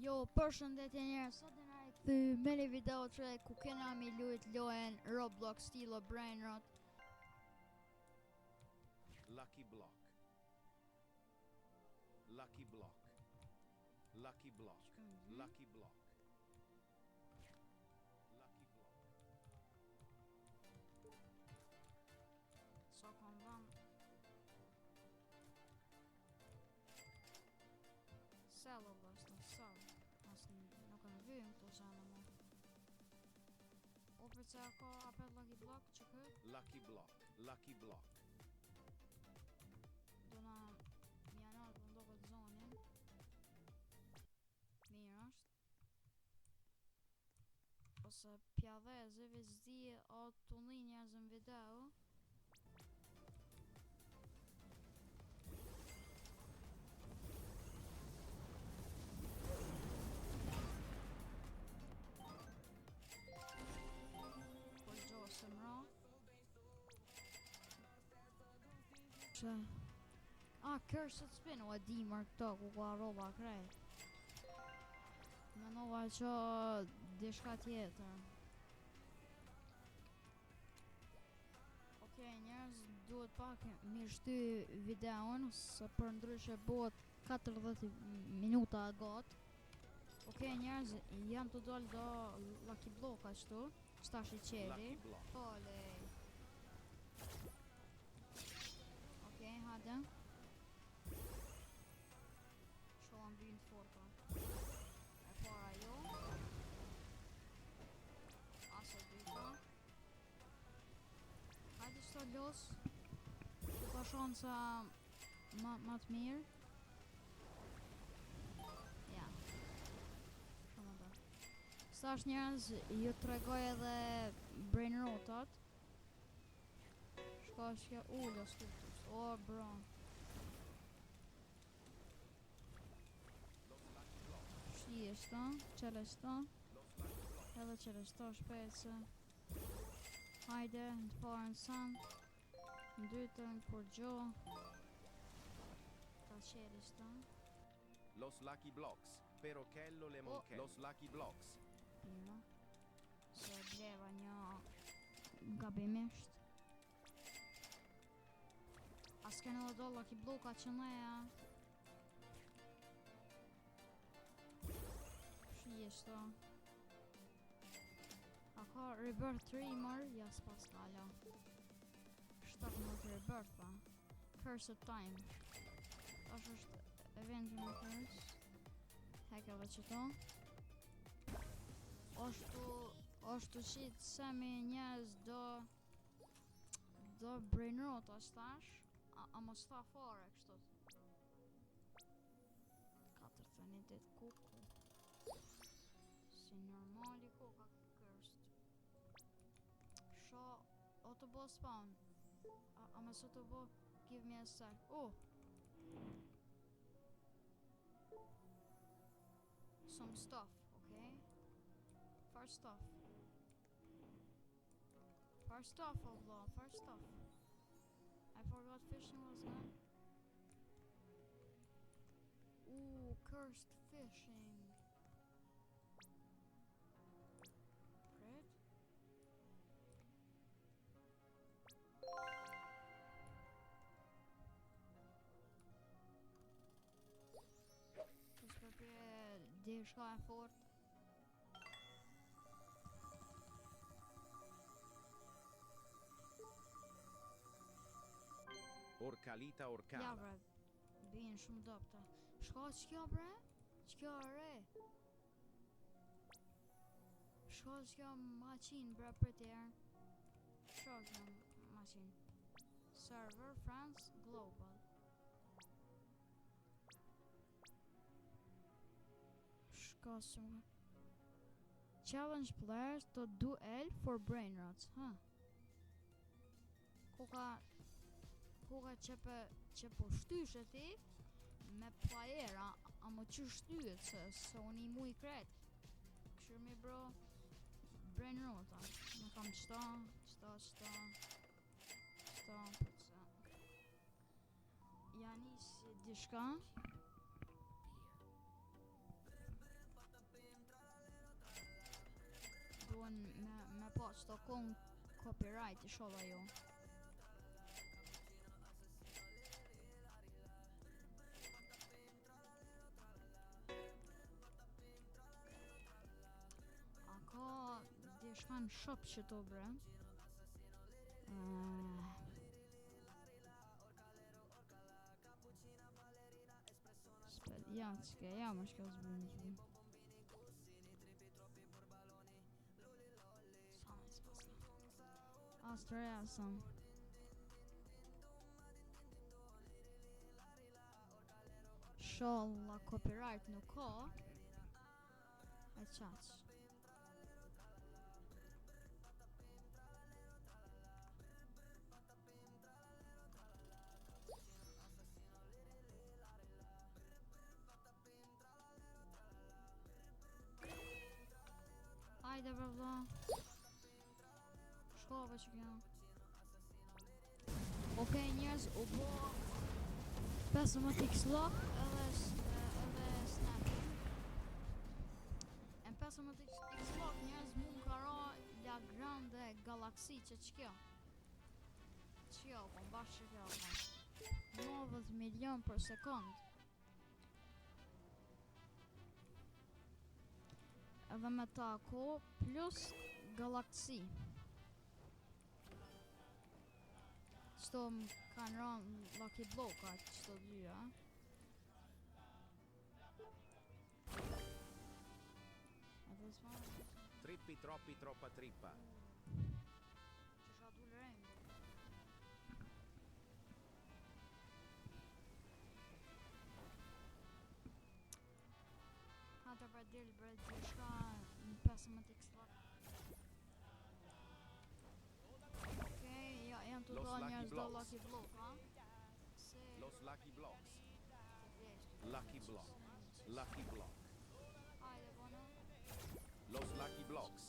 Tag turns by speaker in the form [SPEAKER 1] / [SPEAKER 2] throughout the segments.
[SPEAKER 1] Jo, përshëndetje njerëz, sot jena këthy me një video që ku kena mi lujt lojën Roblox stilo Brain Rot.
[SPEAKER 2] Lucky block. Lucky block. Lucky block. Lucky block. Lucky block.
[SPEAKER 1] So kom dhëm Sell o bës në sell. Nuk e vyjmë këto zana mu. O për që ka apet Lucky Block që kë?
[SPEAKER 2] Lucky block. Lucky block.
[SPEAKER 1] Do na mjanar për ndo këtë zonin. Mirë është. Ose pjadheze vizdi o të një njerëz në video. Cursed spin o e di mërë këto ku ka roba krejt. Menova që dishka tjetër. Okej njerëz, duhet pak mi shty videon se për ndryshe bëhet 40 minuta got. Okej njerëz, jam të dollë do Lucky Block ashtu. Qëtash i qeli. Olej. Okej, hajde. Shoham vynë të forta. E para jo. Ase dyta. Hajde qëta los. Të ka shansa ma të mirë. Ja. Shumë të. Stash njerëz, ju të regoj edhe Brain Rotat. Shka shkja ullë stuptus. O bro. Shqista, qelesta. Edhe qelesta shpece. Hajde, në të parën sam. Në dytën, kur gjo. Ta qelesta.
[SPEAKER 2] Los Lucky Blocks. Pero kello le monche. Los Lucky Blocks.
[SPEAKER 1] Pino. Se bleva një gabimisht. As kene dhe do Lucky Blocka që neja. Shqista. A ka Rebirth 3 mërë? Ja s'pas kala. 7 minut Rebirth pa. Cursed Time. Tash është eventi në Curse. Hekeve që to. Ashtu qitë semi njerëz do Brain Rot ashtë tash. A mos ta fare kështot. 4 të një ditë kuku. Si normali koka cursed. Sho o të bo spawn. A me së të bo give me a sec. Some stuff, okay? First stuff. First stuff, oh blah, first stuff. I forgot fishing was gone. Ooh, cursed fishing. Great. Just prepare the sky fort.
[SPEAKER 2] Orcalita orcana.
[SPEAKER 1] Ja bre, bin shumë dopta. Shka q'kjo bre? Q'kjo re? Shka q'kjo maqin bre për tjerë? Shka q'kjo maqin? Server France Global. Shka s'më. Challenge players to duel for brain rots, huh? Kuka që po shtysh e ti me playera, a më që shtyhet se unë i mu i kret. Këshur mi bro Brain Rota. Në kam qëta për që ja nisi dishka. don me pa çdo kon copyright inshallah jo. A ka diçka në shop që to bre? Ja, çka ja më shka zbun. Astrea sam. Inshallah copyright nuk ka. E qaq. Hajde bre vlla. Shkove që kjo. Okej njerëz, u bo 15x lock edhe snapping. E 15x lock njerëz mund ka ra la grande galaksi që q'kjo. Q'kjo, po mbash që kjo, 90 milion për sekund. Edhe me ta ko plus galaksi. Qto kanë rënë Lucky Block-at, qto dyja. Edhe s'ma...
[SPEAKER 2] Trippi troppi troppa trippa.
[SPEAKER 1] Qësha du lërejmë. Hata për del bre dishka në 15x lock. Janë të do njerëz do Lucky Block, ha?
[SPEAKER 2] Los Lucky Blocks. Lucky Block. Lucky Block.
[SPEAKER 1] Hajde, bono.
[SPEAKER 2] Los Lucky Blocks.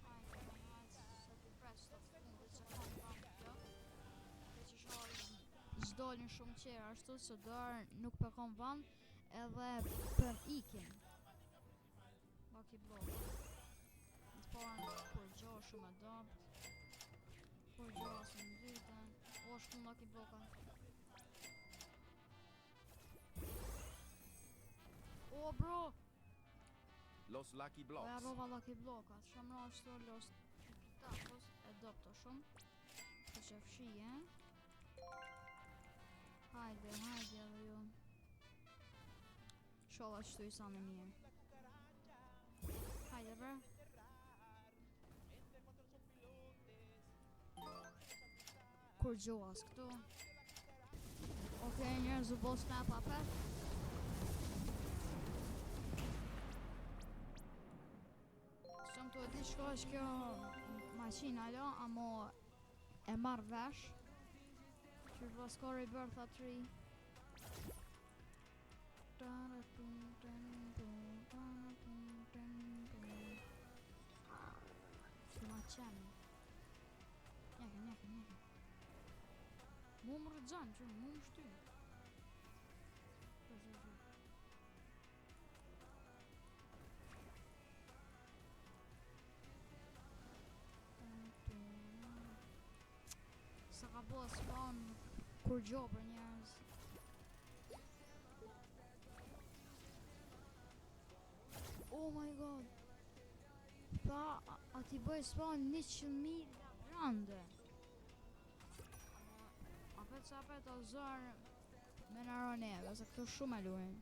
[SPEAKER 1] Hajde, se të presto të fundit që kam kam kjo. Dhe që shohë zdolin shumë qera ashtu, se dorë nuk për kom vand, edhe për ikin. Lucky Block. Në të parën për gjo shumë e dopt. Por gjoha se në dytën. O, shku në Lucky Block-a. O, bro!
[SPEAKER 2] Los Lucky
[SPEAKER 1] Po ja
[SPEAKER 2] Blocks.
[SPEAKER 1] rova Lucky Block-a. Shumë ra ashtu los tapos e dopto shumë. Që që fshije. Hajde edhe ju. Shola qëtu i sa në mirë. Hajde bre. Kur gjohas këtu. Okej njerëz u bo snap apet. Shumë të e di shko është kjo maqina lo, amo e marrë vesh. Që s'ka rebirth atri. Që ma qenë. Njeke. Mu më rëgjan, që mu më shty. Sa ka bo spawn kur gjo për njerëz. Oh my god. Tha, ati bëj spawn 100.000 grande. Apet o zërë me në roneve, se këto shumë e luin.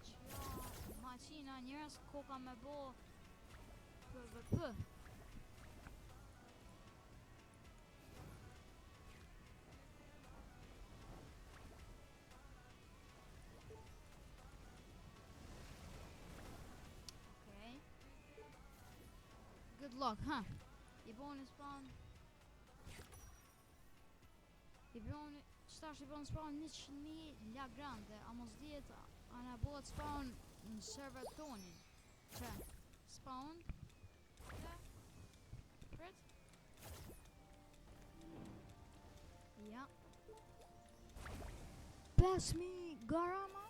[SPEAKER 1] Qja maqina njërës koka me bo PvP. Good luck, ha? I boni spawn. Qëtash i boni spawn 100.000 la grande, a mos djetë ana bëhet spawn në server tonin. Që spawn Ja. Prit. Ja. 5000 garamas.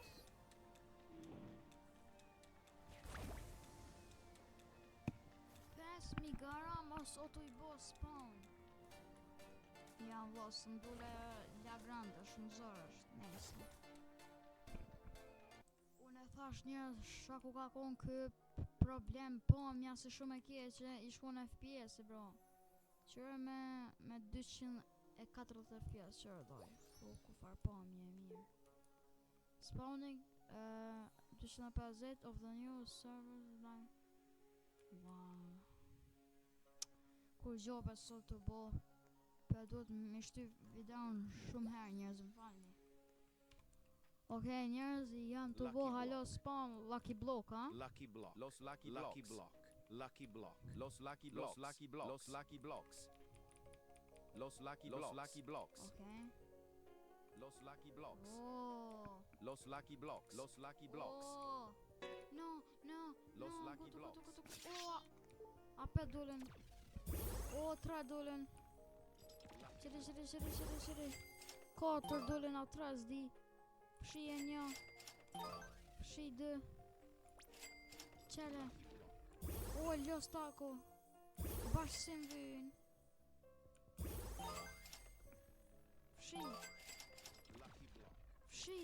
[SPEAKER 1] Mi garamas o tu I bo spawn. Ja vlos, më dule la grande, shumë zor është, nese. Unë e thash njerëz shaku ka kon kë problem pamja se shumë e keqe, I shkon FPS bro. Qërë me 240 FPS qërë doj. Po ku far pamje e mirë. Spawning 250 of the new servers line. Wow. Kur gjobe sot të bo, për duhet me shty videon shumë herë njerëz më falni. Okej njerëz janë të bo halo spawn Lucky Block, ha?
[SPEAKER 2] Lucky Block. Los Lucky Blocks. Lucky Block. Lucky Block. Los Lucky Blocks. Los Lucky Blocks. Los Lucky Blocks. Los Lucky Blocks. Los Lucky Blocks.
[SPEAKER 1] Okej.
[SPEAKER 2] Los Lucky Blocks.
[SPEAKER 1] Oh.
[SPEAKER 2] Los Lucky Blocks. Los Lucky Blocks.
[SPEAKER 1] Oh. No, no,
[SPEAKER 2] Los
[SPEAKER 1] no,
[SPEAKER 2] Lucky Blocks.
[SPEAKER 1] Oh. Apet dolen. O, 3 dolen. Qëri. 4 dolen a 3 zdi. Fshi e 1. Fshi 2. Qele. O, ljos tako. Bashkësim vyn. Fshi. Fshi.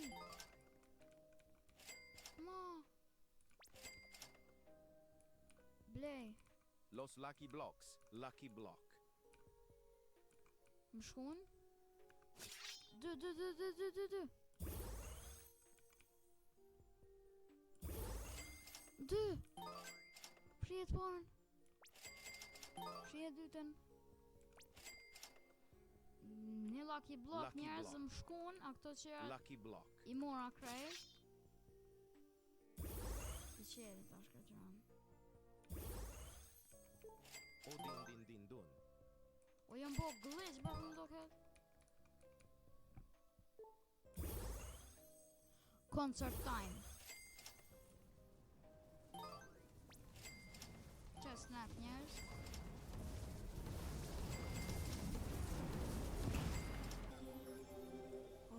[SPEAKER 1] Ma. Blej.
[SPEAKER 2] Los Lucky Blocks. Lucky Block.
[SPEAKER 1] Më shkun? 2. 2. Prijet parën. Prijet dytën. Një Lucky Block
[SPEAKER 2] Lucky
[SPEAKER 1] njerëz
[SPEAKER 2] Block.
[SPEAKER 1] më shkun, a këto që
[SPEAKER 2] Lucky Block.
[SPEAKER 1] I mora krejt. I qeri tash ka qëran.
[SPEAKER 2] O din dun.
[SPEAKER 1] O jam bo glitch bak më doket. Concert time. Që snap njerëz.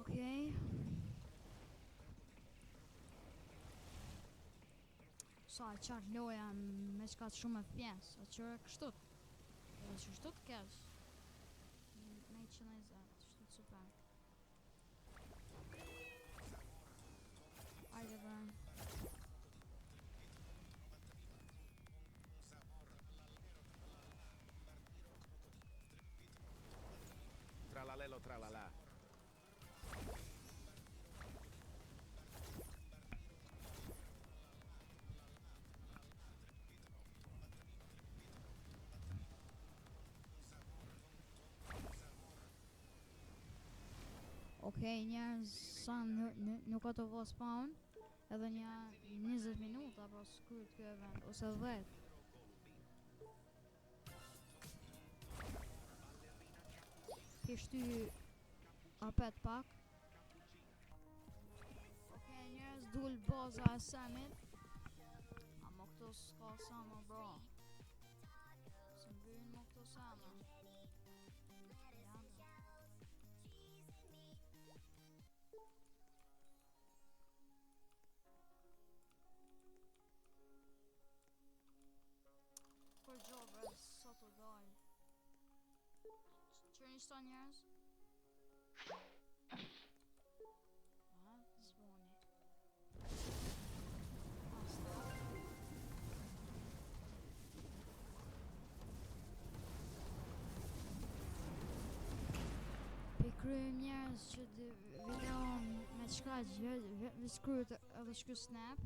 [SPEAKER 1] Okej. Sa e qartë loja me qka të shumë FPS, a qërë kështut. Edhe që kështut kesh. Me i që nëjzat, kështut super. Ajde bërën.
[SPEAKER 2] Tralalelo tralala.
[SPEAKER 1] Okej, njerëz sa nuk ka të vo spawn, edhe një 20 minuta apo s'kyt kjo event, ose 10. Kishty apet pak. Okej, njerëz dul baza e Samit. Amo këto s'ka sama bro. Së mbyn mo këto sama. Për gjobe, sot o dal. Qërë një shta njerëz? Aha, zvoni. Asta. Pe kryem njerëz që videon me qka gjithë kryet edhe shky snap.